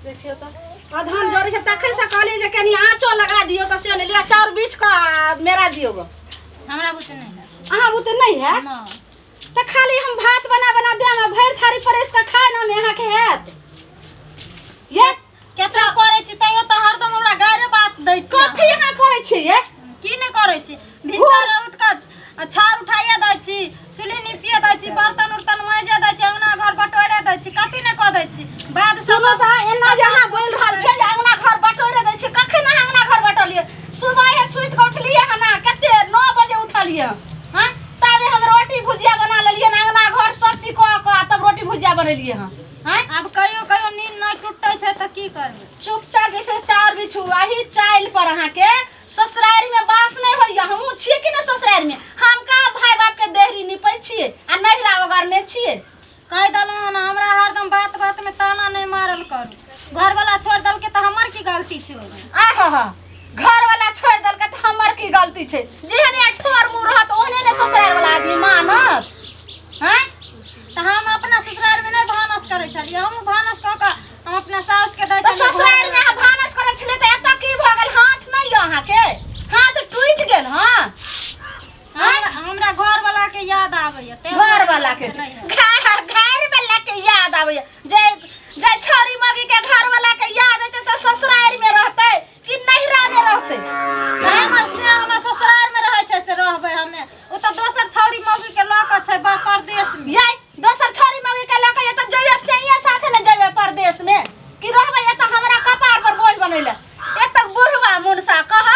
देखियो तो अधान जोरे से तखे से कहली जे कनी आंचो लगा दियो त से लिया चार बीच का मेरा दियो गो हमरा बुते नहीं है अहाँ बुते नहीं है ना त खाली हम भात बना बना दे हम भर थारी परेस का खाए ना में यहाँ के हैत ये केतना करे छी तइयो त हरदम हमरा गारे बात दै छी कथि यहाँ करे छी ये की ने करे छी भितर उठ के छार उठाइए दै छी चूल्ही निपिए दै छी बर्तन उर्तन माजे दै छी अंगना घर बटोरे दै छी कथि ने क दै छी बाद सुनो त एना जहां बोल रहल छै जे अंगना घर बटोरे दै छी कखन अंगना घर बटोलिए सुबह सुइत के उठलिए हना कते 9 बजे उठलिए हां तबे हम रोटी भुजिया बना लेलिए अंगना घर सब चीज क तब रोटी भुजिया बनेलिए हां अब कहियो नींद न टूटै छै त की करबे चुपचाप जैसे चार बिछू आही चाइल पर अहाँ के ससुरारी में बास नहीं होइया हमहू छिए कि न ससुरारी में हम का भाई बाप के देहरी निपै छिए आ नहिरा ओगर में छिए कह दलो न हमरा हरदम बात बात में ताना नहीं मारल करू घर वाला छोड़ दल के त हमर की गलती छै आहा घर वाला छोड़ दल के त हमर की गलती छै जेहने ठोर मुंह रहत ओहने ने ससुरार वाला आदमी मानत हैं त हम अपना ससुरार में नहीं भानस करे छलिए हम भानस क के हम अपना सास के दै त ससुरार में अहाँ भानस करे छले त एत की भ गेल हाथ नहीं अहाँ के हाथ टूट गेल हां हमरा घर वाला के याद आवे घर वाला के घर वाला के याद आवे जे जे छोरी मगी के घर वाला के याद आते त ससुरार में रहते कि नहिरा में रहते हमर ससुरार में रहे छै से रहबे हमे ओ त दोसर छोरी मगी के ल के छै परदेश में याई दोसर छोरी मगी के ल के त जइबे सैया साथे न जइबे परदेश में कि रहबे त हमरा कपार पर बोझ बनैले एक तक बुढ़वा मुनसा कह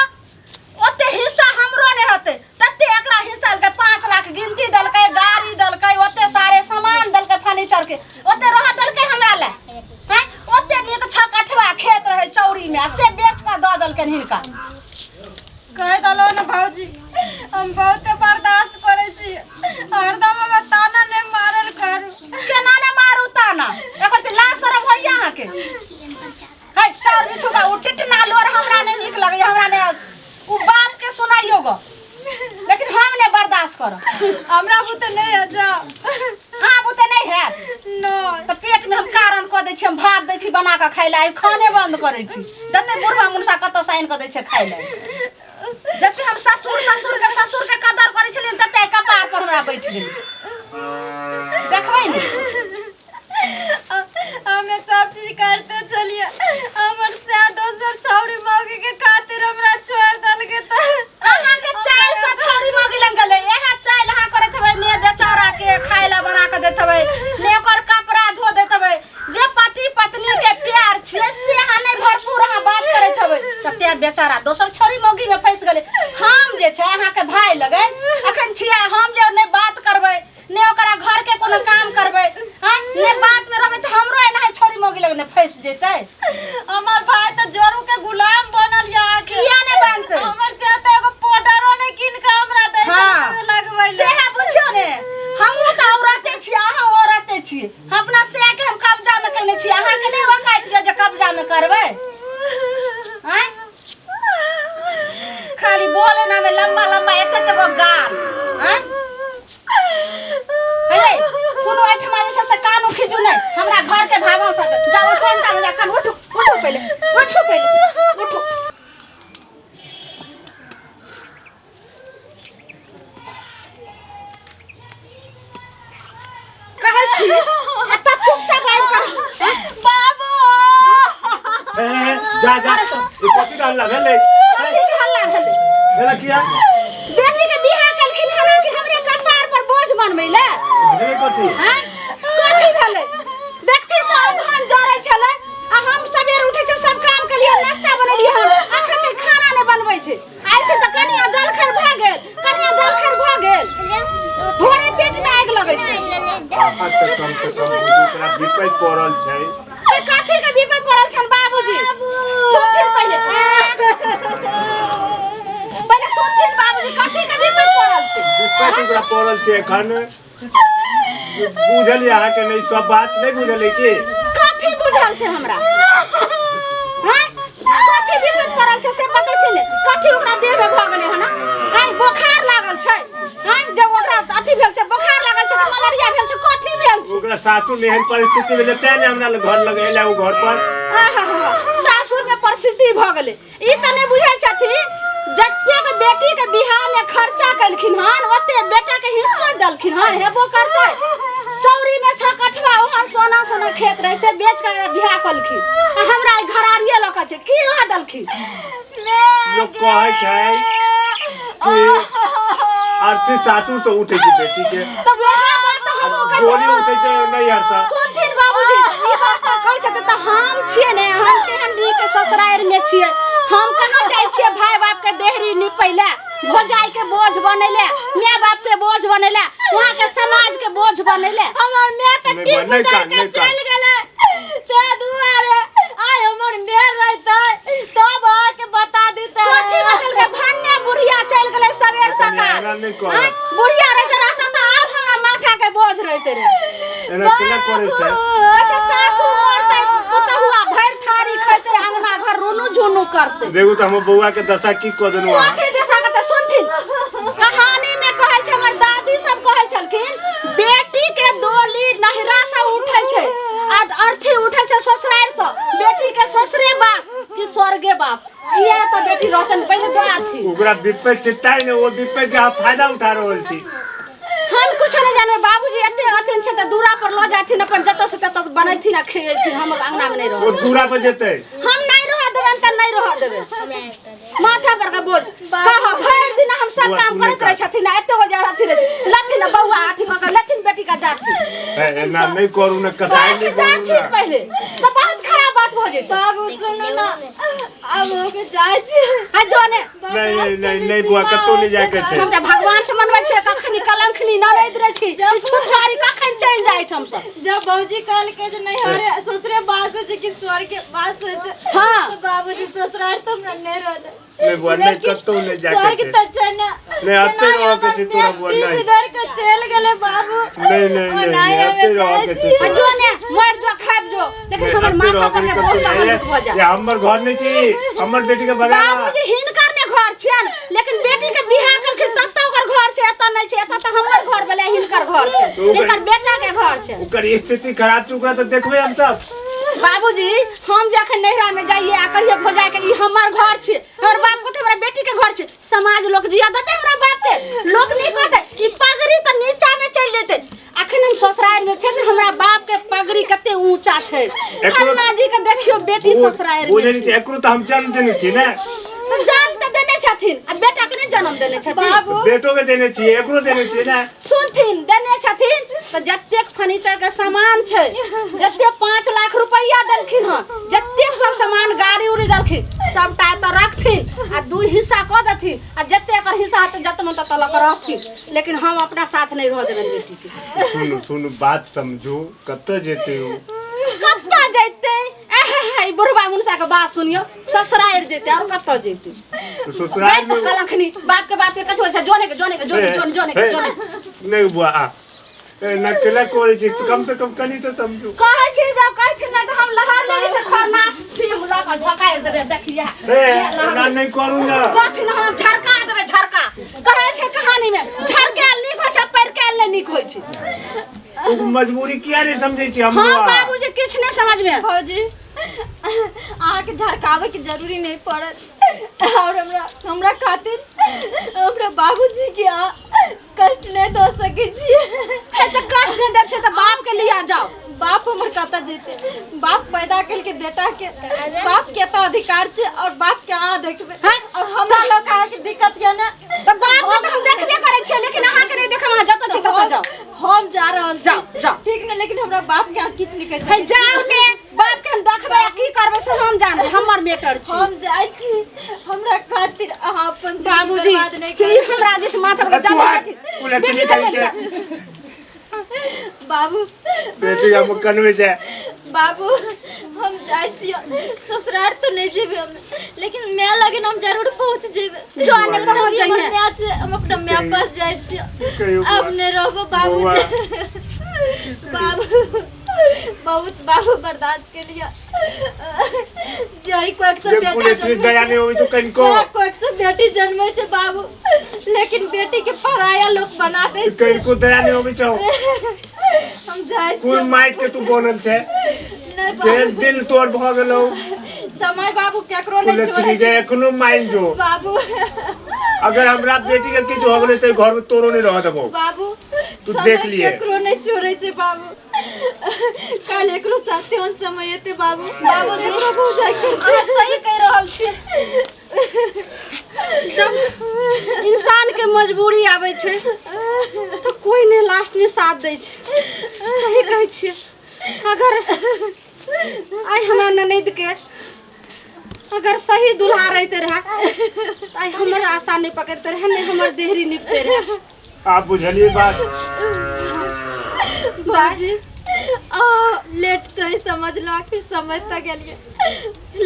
ओते हिस्सा हमरो ने होते तते एकरा हिस्सा के 5 लाख गिनती दलकै गाड़ी दलकै ओते सारे सामान दलकै फर्नीचर के ओते रह दलकै हमरा ले हैं ओते नीक 6 खेत रहे चौरी में से बेच के द दलकै हिनका कह दलो न भौजी हम बहुते बर्दाश्त करे छी हरदम हम ताना ने मारल करू केना ने मारू ताना एकर त लाज शरम होइया अहाँ के है चार बिछू का उठिट ना लोर हमरा नहीं निक लगे हमरा ने उ बाप के सुनाइयो गो लेकिन हम ने बर्दाश्त कर हमरा बुते नहीं है जा हां बुते नहीं है नो त पेट में हम कारण क दै छी हम भात दै छी बना के खाइ ले खाने बंद करै छी जते बुढ़वा मुनसा कत साइन क दै छै खाइ ले जते हम ससुर के कदर करै छलिन तते कपार पर हमरा बैठ गेल देखबै ने हमें सब चीज करते चलिए हमर से दोसर छौरी मगे के खातिर हमरा छोड़ दल के त अहाँ के चाय से छौरी मगे लंग गेले एहा चाय लहा करत हबै ने बेचारा के खाइ ला बना के देत हबै ने ओकर कपड़ा धो देत हबै जे पति पत्नी के प्यार छै से अहाँ ने भरपूर अहाँ बात करत हबै तते बेचारा दोसर छौरी मगी में फंस गेले हम जे छै अहाँ के भाई लगे अखन छिया हम जे ने बात करबै ने ओकरा घर के कोनो काम करबै हां ने बात में रहबै त हमरो एना छोरी मगी लगने फंस जेतै हमर भाई त जोरू के गुलाम बनल या के किया ने बनतै हमर से त एगो पाउडरो ने किन के हमरा दै छै लगबै से है बुझियो ने हमहु त औरते छी अहाँ औरते छी अपना से के हम कब्जा में कने छी अहाँ के नहीं वकायत के जे कब्जा में करबै हैं खाली बोले ना में लंबा लंबा एते गो गाल हैं हे सुनो एठमा से कानो खिजू नहीं हमरा घर के भागो साथे जाओ घंटा में जाकर उठो पहले उठो कहै छी एत चुपचाप आइ कर बाबू जा ई पति का हल्ला भेलै पति के हल्ला भेलै भेला किया बेटी के बियाह कलखिन हला कि हमरे कपार पर बोझ बनबैले भेलै कथि हैं कथि भेलै देखथि त धान जरै छले आ हम सबेर उठै छै सब काम के लिए नाश्ता बनलिए हम अखन तक खाना नै बनबै छै आइ त कनिया जलखैर भ गेल भोरे पेट में आगि लगै छै बाबा त कम से कम दूसरा विपद पड़ल छै ए कथि के विपद पड़ल छन बाबूजी सुनथिन पहिले सुनथिन बाबूजी कथि के विपद पड़ल छै विपद पूरा पड़ल छै एखन बुझलिए अहाँ के नहीं सब बात नहीं बुझलिए की कथि बुझल छै हमरा हैं कथि विपद पड़ल छै से बतेथिन कथि ओकरा देह में भ गेलै हना हैं बुखार लागल छै हैं जब ओकरा अथि भेल छै बुखार लागल छै मलेरिया भेल छै कथि भेल छै ओकरा सासु में एहन परिस्थिति भेलै तै ने हमरा घर लगेला ओ घर पर सासुर में परिस्थिति भ गेले ई त नहीं बुझै छथि जत्ते के बेटी के बियाह में खर्चा कलखिन हन ओते बेटा के हिस्सा दलखिन हन हेबो करते चौरी में 6 कठवा ओहन सोना सोना खेत रहे से बेच के बियाह कलखिन हमरा घरारिए लक छै की रह दलखिन लोग कहै छै कि अर्थी सासुर तो उठे की बेटी के तब वहां बात तो हम जोड़ी उठे छै नहीं हरसा सुनथिन बाबूजी ई बात त कहै छथि त हम छिए ने हम केहन री के ससुरार में छिए हम कना जाय छिए भाई बाप के देहरी निपैले भोजाई के बोझ बनेले माय बाप के बोझ बनेले वहां के समाज के बोझ बनेले हमर मैं त टीप उधार के चल गेले ते दुआरे आय हमर मेर रहतै तब आके बता देतै कथि बदल के भन्ने बुढ़िया चल गेले सवेर सकाल बुढ़िया रह रहता त आब हमरा माथा के बोझ रहते रे एना केना करे छै अच्छा सासू मरते पुतहुआ भर थारी खैते अंगना घर रोनु झुनु करते देखू त हम बउआ के दशा की क देनु कथि दशा करते सुनथिन कहानी में कहै छै हमर दादी सब कहै छलखिन बेटी के डोली नहरा से उठै छै आ अर्थी उठै छै ससुरार से बेटी के ससुरे बास कि स्वर्गे बास ये त बेटी रहतन पहिले दो आछी ओकरा विपद चिट्टाई ने वो विपद के फायदा उठा रहल छी हम कुछ नहीं जाने बाबूजी एते अथन छै त दूरा पर ल जाथिन अपन जत से तत बनैथिन आ खेलथिन हम अंगना में नहीं रह वो दूरा पर जेतै हम नहीं रह देबे त नहीं रह देबे माथा पर का बोल कह भर दिन हम सब काम करत रह छथिन एते हो जा रहथिन लथिन बौआ आथि क लथिन बेटी का जाथि एना नहीं करू न कसाई नहीं करू जाथि पहले तो बहुत खराब बात हो जेतै बाबू सुनो ना अब होके जाय छी आ जोने नहीं बुआ कतो नहीं जाय के छै हम त भगवान से मनबै छै कखनी कलंखनी न रह दे छी छुछारी कखन चल जाय हम सब जब बाबूजी कहल के जे नहीं हरे ससुरे बास छै कि स्वर्ग के बास छै हां तो बाबूजी ससुराल तो हमरा नहीं रहले नहीं बुआ नहीं कतो नहीं जाय स्वर्ग के त छै ना नहीं अते रह के छै तोरा बुआ नहीं इधर के चल गेले बाबू नहीं अते रह के छै आ जोने मर जो खाब जो लेकिन हमर माथा पर के बोझ हो जा ये हमर घर नहीं छी हमर बेटी के बगा बाबूजी हिनकर ने घर छियन लेकिन बेटी के बियाह करके तत ओकर घर छै एत नहीं छै एत त हमर घर भेले हिनकर घर छै हिनकर बेटा के घर छै ओकर स्थिति खराब चुका तो देखबे हम सब बाबूजी हम जखन नैहरा में जाइए आ कहिए भोजाय के ई हमर घर छै हमर बाप को हमरा बेटी के घर छै समाज लोग जिया देते हमरा बाप के लोग नहीं कहते ई पगड़ी त नीचा में चल जेते अखन हम ससुराल में छै त हमरा बाप के पगड़ी कते ऊंचा छै अन्ना जी के देखियो बेटी ससुराल में बुझै छै एकरो त हम जन्म देने छी ने त जान त देने छथिन आ बेटा के नहीं जन्म देने छथिन बाबू बेटो के देने छी एकरो देने छी ना सुनथिन देने छथिन त जत्तेक फर्नीचर के सामान छै जत्ते 5 लाख रुपया देलखिन हन जत्तेक सब सामान गाड़ी उड़ी देलखिन सबटा त रखथिन आ दू हिस्सा क देथिन आ जत्ते एकर हिस्सा त जतमन त तलक रहथिन लेकिन हम अपना साथ नहीं रह देबे बेटी के सुनु बात समझो कत जेते हो कत्ता जैते ई बुढ़वा मुनसा के बात सुनियो ससुराल जेते और कत्ता जेते तो ससुराल में कलंखनी बाप के बात के कथो छै जोने नहीं बुआ ना केला कोरे छी कम से कम कनी तो समझो कहै छी जब कहथिन नहीं त हम लहर लेली से खरनास छी मुला का ढकाय देबे देखिया ना नहीं करू ना कहथिन हम झरका देबे झरका कहै छै कहानी में झरकाल नीक होय छै पैरकाल नहीं नीक होय छै मजबूरी किया नहीं समझै छी हम हां बाबूजी किछ नहीं समझ में भौजी आके झरकावे की जरूरी नहीं पड़त और हमरा खातिर हमरा बाबूजी के कष्ट नहीं दो सके छी है त कष्ट नहीं दे छै त बाप के लिया जाओ बाप हमर कता जेते बाप पैदा कल के बेटा के बाप के तो अधिकार छै और बाप के अहाँ देखबे और हमरा लोग के दिक्कत या ना त बाप के हम देखबे करे छै लेकिन अहाँ के नहीं देखम अहाँ जत छी तत जाओ हम जा रहल जाओ ठीक ने लेकिन हमरा बाप के किछ नहीं कहै है जाओ ने बाप के हम देखबे की करबे से हम जानबे हमर मेटर छी हम जाय छी हमरा खातिर अहाँ अपन बाबूजी की हमरा जिस माथा पर जान बाबू बेटी हम कनवे छै बाबू हम जाय छी ससुराल तो नहीं जेबे लेकिन मैं लगे हम जरूर पहुंच जेबे जाने के पहुंच जाइए हम अपना मैं पास जाय छी अब नहीं रहबो बाबू बहुत बाबू बर्दाश्त के लिए जय को एक बेटा दया नहीं होई तो कनको को एक बेटी जन्मे छै बाबू लेकिन बेटी के पराया लोग बना दे कनको दया नहीं होई छौ हम जाय छी कुल माइट के तू बनल छै नहीं बाबू दिल तोड़ भ गेलो समय बाबू केकरो नहीं लक्ष्मी छोड़े के एखनो माइन जो बाबू अगर हमरा बेटी के किछु हो गेलै त घर में तोरो नहीं रह देबो बाबू तू समय देख लिए। केकरो नहीं छोड़े छे बाबू काल एकरो साथे on समय एते बाबू बाबू एकरो बुझाई करते अहाँ सही कह रहल छियै। जब इंसान के मजबूरी आवे छे तो कोई ने लास्ट में साथ दे छे। सही कहै छियै। अगर आई हमरा ननद के अगर सही दुल्हा रहते रहे तो आई हमर आशा नहीं पकड़ते रहे, नहीं हमर देहरी निपते रहे। आप बुझलिए बात बाजी लेट से समझ लो आखिर समझ तक गेलिए।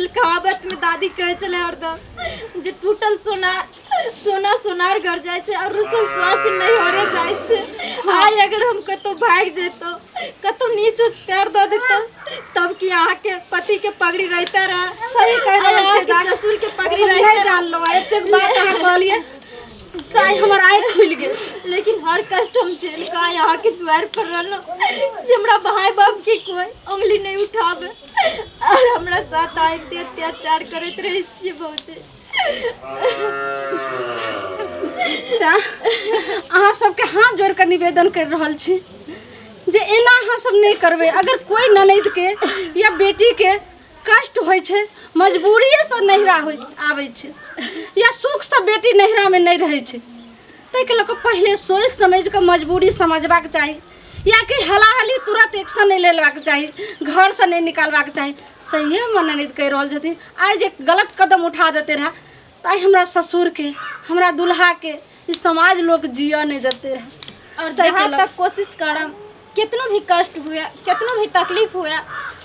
कहावत में दादी कहे चले हरदम जे टूटल सोना सोनार घर जाए छे और रुसल श्वास नहीं होरे जाए छे। आई अगर हम कतो भाग जेतो कतो नीच उच पैर दे देतो तब की अहाँ के पति के पगड़ी रहते रहे। सही कह रहल छियै दादी। ससुर के पगड़ी नहीं रहते जान लो एते बात अहाँ कहलिए साई हमर आँख खुल गेल। लेकिन हर कष्ट हम झेल का यहाँ के द्वार पर रहलो जे हमरा भाई बाप की कोई उंगली नहीं उठावे और हमरा साथ आते अत्याचार करत रहे छी बहुते। अहाँ सबके हाथ जोड़ कर निवेदन कर रहल छी जे एना अहाँ सब नहीं करबे। अगर कोई ननद के या बेटी के कष्ट होय छे मजबूरीये से नहिरा होय आवे छे या सुख से बेटी नहिरा में नहीं रहे छे तै के लोग पहले सोच समझ के मजबूरी समझबाक चाही या कि हलाहली तुरंत एक्शन नहीं लेबाक चाही, घर से नहीं निकालबाक चाही। सही मननित कह रहल छथिन। आइ जे गलत कदम उठा देते रहे ताई हमरा ससुर के हमरा दुल्हा के ई समाज लोग जिया नहीं देते रहे। और जहाँ तक कोशिश करम कितनो भी कष्ट हुए कितनो भी तकलीफ हुए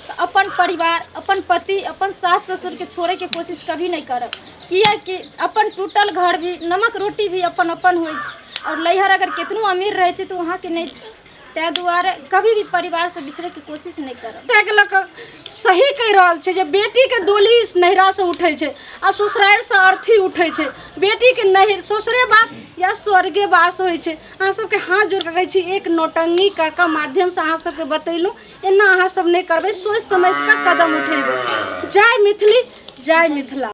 तो अपन परिवार अपन पति अपन सास ससुर के छोड़े के कोशिश कभी नहीं करब। किया कि अपन टूटल घर भी नमक रोटी भी अपन अपन होइ छै और लैहर अगर कितनो अमीर रहे छै तो वहाँ के नहीं छै। तै दुआरे कभी भी परिवार से बिछड़े के कोशिश नहीं करब। तै के लोग सही कह रहल छै जे बेटी के डोली नहिरा से उठे छै आ ससुराल से अर्थी उठे छै। बेटी के नहीं ससुरे वास या स्वर्गे वास होइ छै। अहाँ सबके हाथ जोड़ के कहै छी एक नौटंगी का माध्यम से अहाँ सबके बतैलू एना अहाँ सब नहीं करबै सोच समझ के कदम उठेबै। जय मैथिली जय मिथिला।